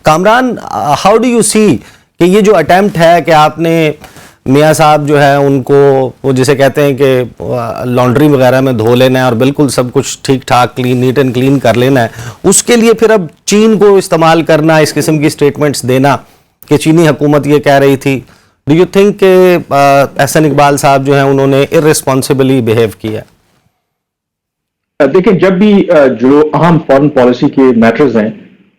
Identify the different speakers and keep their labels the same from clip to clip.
Speaker 1: Kamran, how do you سی کہ یہ جو اٹیمپٹ ہے کہ آپ نے میاں صاحب جو ہے ان کو وہ جسے کہتے ہیں کہ لانڈری وغیرہ میں دھو لینا ہے اور بالکل سب کچھ ٹھیک ٹھاک نیٹ اینڈ کلین کر لینا ہے, اس کے لیے پھر اب چین کو استعمال کرنا, اس قسم کی سٹیٹمنٹس دینا کہ چینی حکومت یہ کہہ رہی تھی, ڈو یو تھنک کہ احسن اقبال صاحب جو ہیں انہوں نے ارریسپانسبلی بیہیو کیا؟
Speaker 2: دیکھیں, جب بھی جو اہم فارن پالیسی کے میٹرز ہیں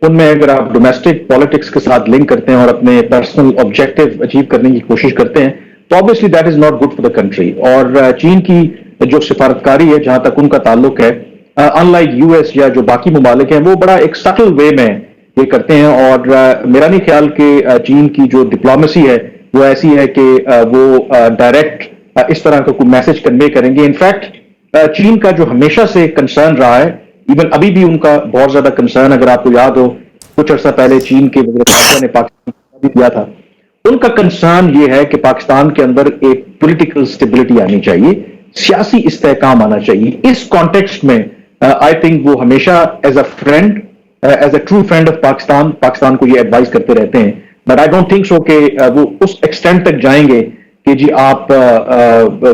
Speaker 2: ان میں اگر آپ ڈومیسٹک پالیٹکس کے ساتھ لنک کرتے ہیں اور اپنے پرسنل آبجیکٹو اچیو کرنے کی کوشش کرتے ہیں تو obviously that is not good for the country. اور چین کی جو سفارتکاری ہے جہاں تک ان کا تعلق ہے, unlike US یا جو باقی ممالک ہیں, وہ بڑا ایک سٹل وے میں یہ کرتے ہیں. اور میرا نہیں خیال کہ چین کی جو ڈپلومیسی ہے وہ ایسی ہے کہ وہ ڈائریکٹ اس طرح کا کوئی میسج کنوے کریں گے. انفیکٹ چین کا جو ہمیشہ سے کنسرن رہا ہے, ایون ابھی بھی ان کا بہت زیادہ کنسرن, اگر آپ کو یاد ہو کچھ عرصہ پہلے چین کے وزیر خارجہ نے پاکستان بھی دیا تھا, ان کا کنسرن یہ ہے کہ پاکستان کے اندر ایک پولیٹیکل سٹیبلٹی آنی چاہیے, سیاسی استحکام آنا چاہیے. اس کانٹیکسٹ میں آئی تھنک وہ ہمیشہ as a friend, as a true friend of Pakistan کو یہ ایڈوائز کرتے رہتے ہیں. But I don't think so کہ وہ اس ایکسٹینٹ تک جائیں گے کہ جی آپ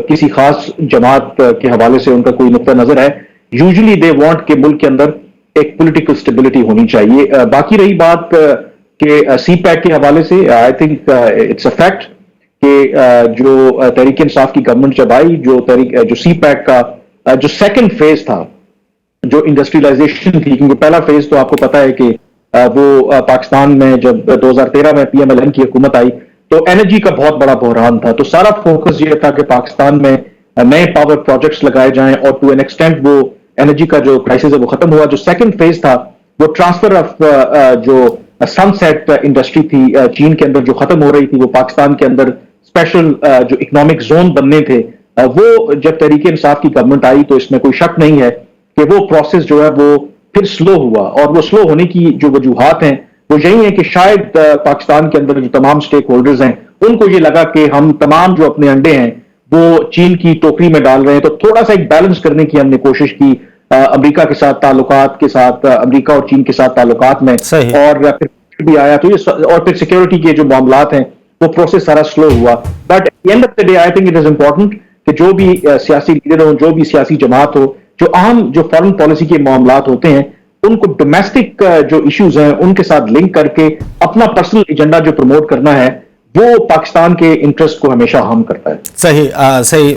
Speaker 2: کسی خاص جماعت کے حوالے سے ان کا کوئی نقطہ نظر ہے. یوزلی دے وانٹ کہ ملک کے اندر ایک پولیٹیکل سٹیبلٹی ہونی چاہیے. باقی رہی بات کہ سی پیک کے حوالے سے, I think it's a fact کہ جو تحریک انصاف کی گورنمنٹ جب آئی, جو سی پیک کا جو سیکنڈ فیز تھا, جو انڈسٹریلائزیشن تھی, کیونکہ پہلا فیز تو آپ کو پتا ہے کہ وہ پاکستان میں جب 2013 میں PMLN کی حکومت آئی تو انرجی کا بہت بڑا بحران تھا, تو سارا فوکس یہ تھا کہ پاکستان میں نئے پاور پروجیکٹس لگائے جائیں اور ٹو این ایکسٹینٹ وہ انرجی کا جو کرائسس ہے وہ ختم ہوا. جو سیکنڈ فیز تھا وہ ٹرانسفر آف جو سن سیٹ انڈسٹری تھی چین کے اندر جو ختم ہو رہی تھی, وہ پاکستان کے اندر اسپیشل جو اکنامک زون بننے تھے, وہ جب تحریک انصاف کی گورنمنٹ آئی تو اس میں کوئی شک نہیں ہے کہ وہ پروسیس جو ہے وہ پھر سلو ہوا. اور وہ سلو ہونے کی جو وجوہات ہیں وہ یہی ہیں کہ شاید پاکستان کے اندر جو تمام سٹیک ہولڈرز ہیں ان کو یہ لگا کہ ہم تمام جو اپنے انڈے ہیں وہ چین کی ٹوکری میں ڈال رہے ہیں, تو تھوڑا سا ایک بیلنس کرنے کی ہم نے کوشش کی امریکہ کے ساتھ تعلقات کے ساتھ, امریکہ اور چین کے ساتھ تعلقات میں, اور پھر بھی آیا تو یہ, اور پھر سیکیورٹی کے جو معاملات ہیں وہ پروسیس سارا سلو ہوا. But and of the day I think it is important کہ جو بھی سیاسی لیڈر ہو, جو بھی سیاسی جماعت ہو, جو اہم جو فارن پالیسی کے معاملات ہوتے ہیں ان کو ڈومیسٹک جو ایشوز ہیں ان کے ساتھ لنک کر کے اپنا پرسنل ایجنڈا جو پروموٹ کرنا ہے وہ پاکستان کے انٹرسٹ کو ہمیشہ ہارم کرتا ہے.
Speaker 1: صحیح.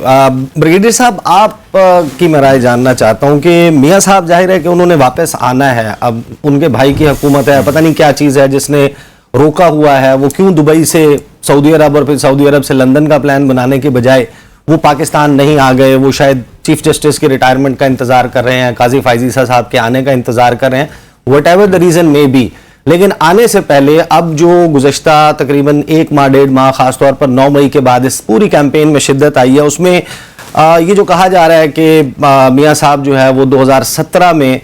Speaker 1: بریگیڈیئر صاحب, آپ کی میں رائے جاننا چاہتا ہوں کہ میاں صاحب ظاہر ہے کہ انہوں نے واپس آنا ہے, اب ان کے بھائی کی حکومت ہے, پتہ نہیں کیا چیز ہے جس نے روکا ہوا ہے, وہ کیوں دبئی سے سعودی عرب اور پھر سعودی عرب سے لندن کا پلان بنانے کے بجائے وہ پاکستان نہیں آ گئے, وہ شاید چیف جسٹس کے ریٹائرمنٹ کا انتظار کر رہے ہیں, قاضی فائزیسا صاحب کے آنے کا انتظار کر رہے ہیں, whatever the reason may be. لیکن آنے سے پہلے اب جو گزشتہ تقریباً 1 ماہ 1.5 ماہ خاص طور پر 9 مئی کے بعد اس پوری کیمپین میں شدت آئی ہے, اس میں یہ جو کہا جا رہا ہے کہ میاں صاحب جو ہے وہ 2017 میں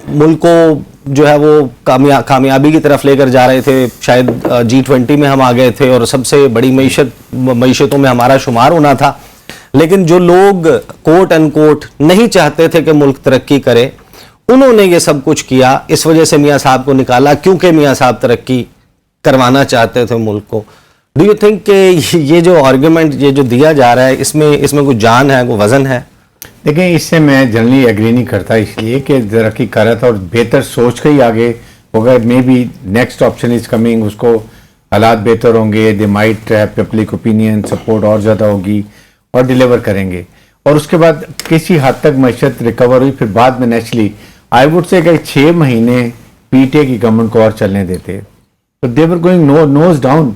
Speaker 1: ملک کو جو ہے وہ کامیابی کی طرف لے کر جا رہے تھے, شاید G20 میں ہم آ گئے تھے اور سب سے بڑی معیشتوں میں ہمارا شمار ہونا تھا, لیکن جو لوگ کوٹ اینڈ کوٹ نہیں چاہتے تھے کہ ملک ترقی کرے انہوں نے یہ سب کچھ کیا, اس وجہ سے میاں صاحب کو نکالا کیونکہ میاں صاحب ترقی کروانا چاہتے تھے ملک کو. ڈو یو تھنک کہ یہ جو آرگومنٹ یہ جو دیا جا رہا ہے اس میں کوئی جان ہے, کوئی وزن ہے؟
Speaker 3: دیکھیں, اس سے میں جنرلی ایگری نہیں کرتا, اس لیے کہ ترقی کر رہا تھا اور بہتر سوچ کے ہی آگے ہوگا. May be next option is coming, اس کو حالات بہتر ہوں گے, they might have public opinion support اور زیادہ ہوگی اور ڈیلیور کریں گے, اور اس کے بعد کسی حد تک معیشت ریکور ہوئی. پھر بعد میں نیچرلی آئی وڈ سے کہ 6 مہینے PTA کی گورنمنٹ کو اور چلنے دیتے تو دے ور گوئنگ نوز ڈاؤن,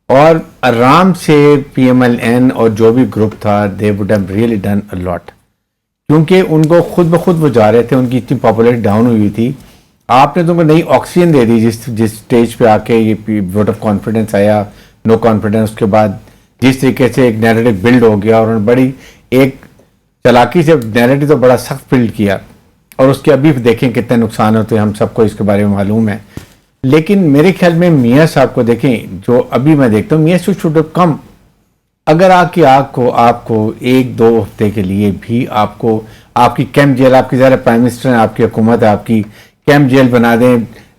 Speaker 3: اور آرام سے PMLN اور جو بھی گروپ تھا they would have really done a lot, کیونکہ ان کو خود بخود وہ جا رہے تھے, ان کی اتنی پاپولیرٹی ڈاؤن ہوئی تھی. آپ نے تو ان کو نئی آکسیجن دے دی جس سٹیج پہ آ کے یہ ووٹ آف کانفیڈنس آیا, نو کانفیڈنس, اس کے بعد جس طریقے سے ایک نیریٹو بلڈ ہو گیا, اور انہوں نے بڑی ایک چلاکی سے نیریٹو تو بڑا سخت بلڈ کیا, اور اس کے ابھی دیکھیں کتنے نقصان ہوتے ہیں, ہم سب کو اس کے بارے میں معلوم ہے. لیکن میرے خیال میں میاں صاحب کو دیکھیں, جو ابھی میں دیکھتا ہوں, میاں صاحب شوڈ کم, اگر آپ کو 1-2 ہفتے کے لیے بھی آپ کو آپ کی کیمپ جیل, آپ کی ذرا پرائم منسٹر ہیں, آپ کی حکومت ہے, آپ کی کیمپ جیل بنا دیں,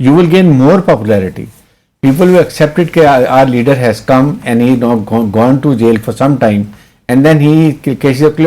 Speaker 3: You will gain more popularity. People will accept it that our leader has come and he now gone to jail for some time and then he cases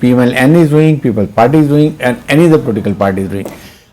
Speaker 3: PMLN is doing, People's Party is doing, and any other political party is doing.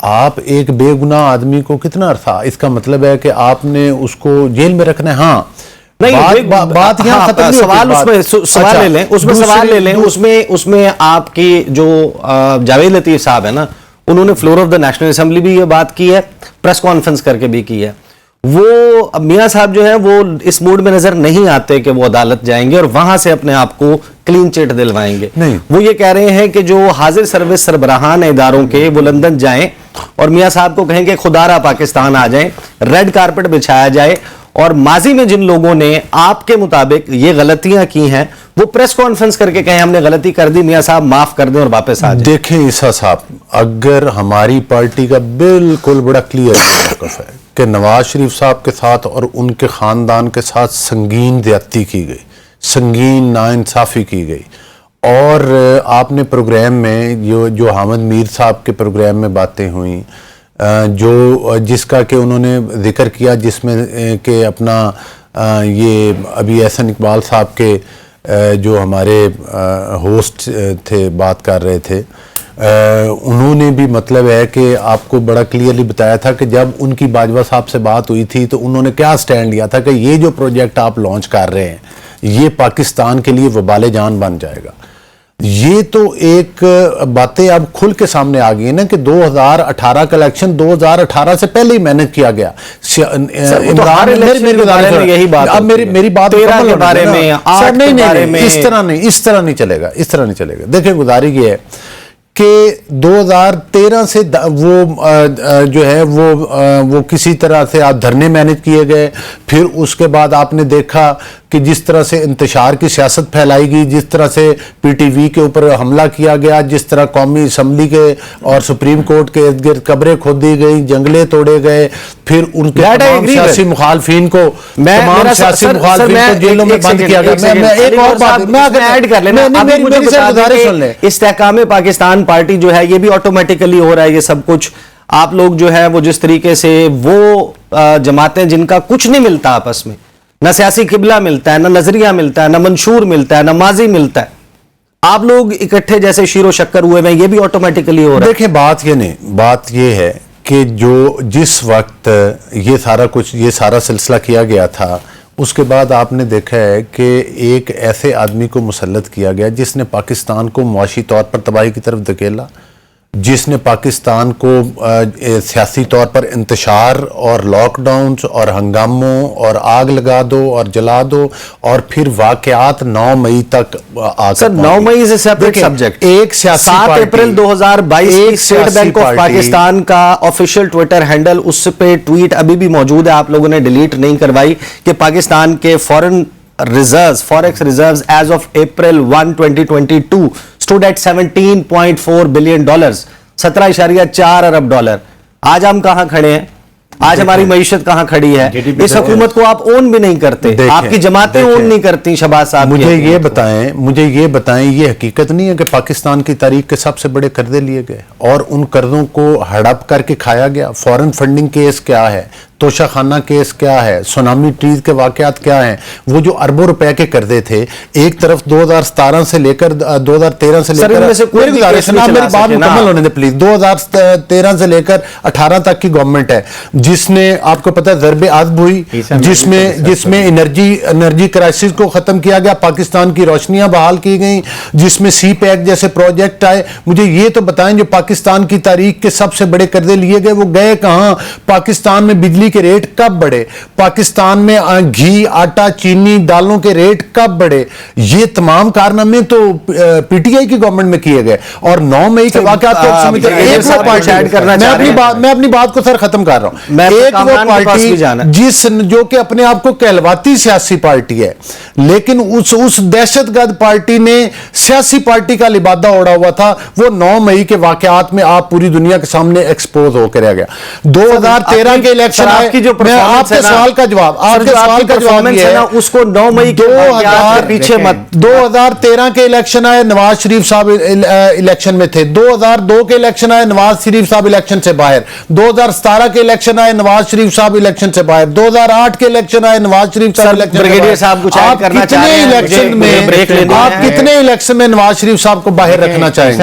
Speaker 4: آپ ایک بے گناہ آدمی کو کتنا عرصہ، اس کا مطلب ہے کہ آپ نے اس کو جیل میں رکھنا ہے؟ ہاں
Speaker 1: بات یہاں ختم نہیں ہوتی، سوال لے لیں اس میں، سوال لے لیں اس میں آپ کی جو جاوید لطیف صاحب ہے نا، انہوں نے floor of the National Assembly بھی یہ بات کی ہے، پریس کانفرنس کر کے بھی کی ہے. وہ میاں صاحب جو ہے وہ اس موڈ میں نظر نہیں آتے کہ وہ عدالت جائیں گے اور وہاں سے اپنے آپ کو کلین چٹ دلوائیں گے. وہ یہ کہہ رہے ہیں کہ جو حاضر سروس سربراہان اداروں کے وہ لندن جائیں اور میاں صاحب کو کہیں کہ خدا را پاکستان آ جائیں، ریڈ کارپٹ بچھایا جائے، اور ماضی میں جن لوگوں نے آپ کے مطابق یہ غلطیاں کی ہیں وہ پریس کانفرنس کر کے کہیں ہم نے غلطی کر دی، میاں صاحب معاف کر دیں اور واپس آ جائیں.
Speaker 4: دیکھیں عیسیٰ صاحب، اگر ہماری پارٹی کا بالکل بڑا کلیئر موقف ہے کہ نواز شریف صاحب کے ساتھ اور ان کے خاندان کے ساتھ سنگین زیادتی کی گئی، سنگین ناانصافی کی گئی، اور آپ نے پروگرام میں جو حامد میر صاحب کے پروگرام میں باتیں ہوئیں، جس کا کہ انہوں نے ذکر کیا، جس میں کہ اپنا یہ ابھی احسن اقبال صاحب کے جو ہمارے ہوسٹ تھے بات کر رہے تھے، انہوں نے بھی مطلب ہے کہ آپ کو بڑا کلیئرلی بتایا تھا کہ جب ان کی باجوہ صاحب سے بات ہوئی تھی تو انہوں نے کیا سٹینڈ لیا تھا کہ یہ جو پروجیکٹ آپ لانچ کر رہے ہیں یہ پاکستان کے لیے وبال جان بن جائے گا. یہ تو ایک باتیں اب کھل کے سامنے آ گئی نا کہ 2018 کا الیکشن 2018 سے پہلے ہی مینج کیا گیا.
Speaker 1: یہی بات
Speaker 4: اب میری بات
Speaker 1: کے بارے میں
Speaker 4: اس طرح نہیں چلے گا، اس طرح نہیں چلے گا. دیکھیں گزارش یہ ہے کہ 2013 سے وہ جو ہے وہ کسی طرح سے آپ دھرنے مینج کیے گئے، پھر اس کے بعد آپ نے دیکھا کہ جس طرح سے انتشار کی سیاست پھیلائی گئی، جس طرح سے پی ٹی وی کے اوپر حملہ کیا گیا، جس طرح قومی اسمبلی کے اور سپریم کورٹ کے ارد گرد قبریں کھودی گئی، جنگلے توڑے گئے، پھر ان کے تمام سیاسی مخالفین کو جیلوں میں بند کیا گیا. میں ایک اور بات میں ایڈ کر لینا،
Speaker 1: استحکام پاکستان پارٹی جو ہے یہ بھی آٹومیٹیکلی ہو رہا ہے یہ سب کچھ. آپ لوگ جو ہے وہ جس طریقے سے وہ جماعتیں جن کا کچھ نہیں ملتا آپس میں، نہ سیاسی قبلہ ملتا ہے، نہ نظریہ ملتا ہے، نہ منشور ملتا ہے، نہ ماضی ملتا ہے، آپ لوگ اکٹھے جیسے شیر و شکر ہوئے میں، یہ بھی آٹومیٹیکلی ہو رہا ہے.
Speaker 4: دیکھیں بات یہ نہیں، بات یہ ہے کہ جس وقت یہ سارا سلسلہ کیا گیا تھا، اس کے بعد آپ نے دیکھا ہے کہ ایک ایسے آدمی کو مسلط کیا گیا جس نے پاکستان کو معاشی طور پر تباہی کی طرف دھکیلا، جس نے پاکستان کو سیاسی طور پر انتشار اور لاک ڈاؤنز اور ہنگاموں اور آگ لگا دو اور جلا دو، اور پھر واقعات 9 مئی تک
Speaker 1: سر 9 مئی سے سیپریٹ سبجیکٹ.
Speaker 4: ایک سیاسی 7
Speaker 1: اپریل 2022 کی اسٹیٹ بینک آف پاکستان کا آفیشیل ٹویٹر ہینڈل، اس پہ ٹویٹ ابھی بھی موجود ہے، آپ لوگوں نے ڈیلیٹ نہیں کروائی، کہ پاکستان کے foreign reserves forex reserves as of April 1 2022 stood at $17.4 billion، 17.4 ارب ڈالر. آج ہم کہاں کھڑے ہیں؟ آج ہماری معیشت کہاں کھڑی ہے؟ اس حکومت کو آپ اون بھی نہیں کرتے، آپ کی جماعتیں اون نہیں کرتی. شہباز صاحب
Speaker 4: مجھے یہ بتائیں یہ حقیقت نہیں ہے کہ پاکستان کی تاریخ کے سب سے بڑے قرضے لیے گئے اور ان قرضوں کو ہڑپ کر کے کھایا گیا؟ فورن فنڈنگ کیس کیا ہے؟ توشہ خانہ کیس کیا ہے؟ سونامی ٹریز کے واقعات کیا ہیں؟ وہ جو اربوں روپے کے قرضے تھے، ایک طرف 2017 سے لے کر 2013 سے لے کر میری بات مکمل ہونے دے پلیز، 2013 سے لے کر 18 تک کی گورنمنٹ ہے جس نے آپ کو پتہ ہے ضرب عضب ہوئی، جس میں انرجی کرائسس کو ختم کیا گیا، پاکستان کی روشنیاں بحال کی گئیں، جس میں سی پیک جیسے پروجیکٹ آئے. مجھے یہ تو بتائیں جو پاکستان کی تاریخ کے سب سے بڑے قرضے لیے گئے وہ گئے کہاں؟ پاکستان میں بجلی کے ریٹ کب بڑھے؟ پاکستان میں گھی، آٹا، چینی، دالوں کے ریٹ کب بڑھے؟ یہ تمام کارنامے تو پی ٹی آئی کی گورنمنٹ میں کیے گئے. اور 9 مئی کے واقعات کو میں اپنی بات کو سر ختم کر رہا ہوں. ایک وہ پارٹی جو کہ اپنے آپ کو کہلواتی سیاسی پارٹی ہے، لیکن اس دہشت گرد پارٹی نے سیاسی پارٹی کا لبادہ اوڑا ہوا تھا. وہ 9 مئی کے واقعات میں آپ پوری دنیا کے سامنے ایکسپوز ہو کے رہ گیا. 2013 کے الیکشن آپ کے سوال کا جواب یہ ہے،
Speaker 1: اس کو 9 مئی کے پیچھے مت.
Speaker 4: 2013 کے الیکشن آئے، نواز شریف صاحب الیکشن میں تھے. 2002 کے الیکشن آئے، نواز شریف صاحب الیکشن سے باہر. 2017 کے الیکشن آئے، نواز شریف صاحب الیکشن سے باہر. 2008 کے الیکشن آئے، نواز شریف صاحب الیکشن سے باہر. آپ کتنے الیکشن میں نواز شریف صاحب کو باہر رکھنا چاہیں گے؟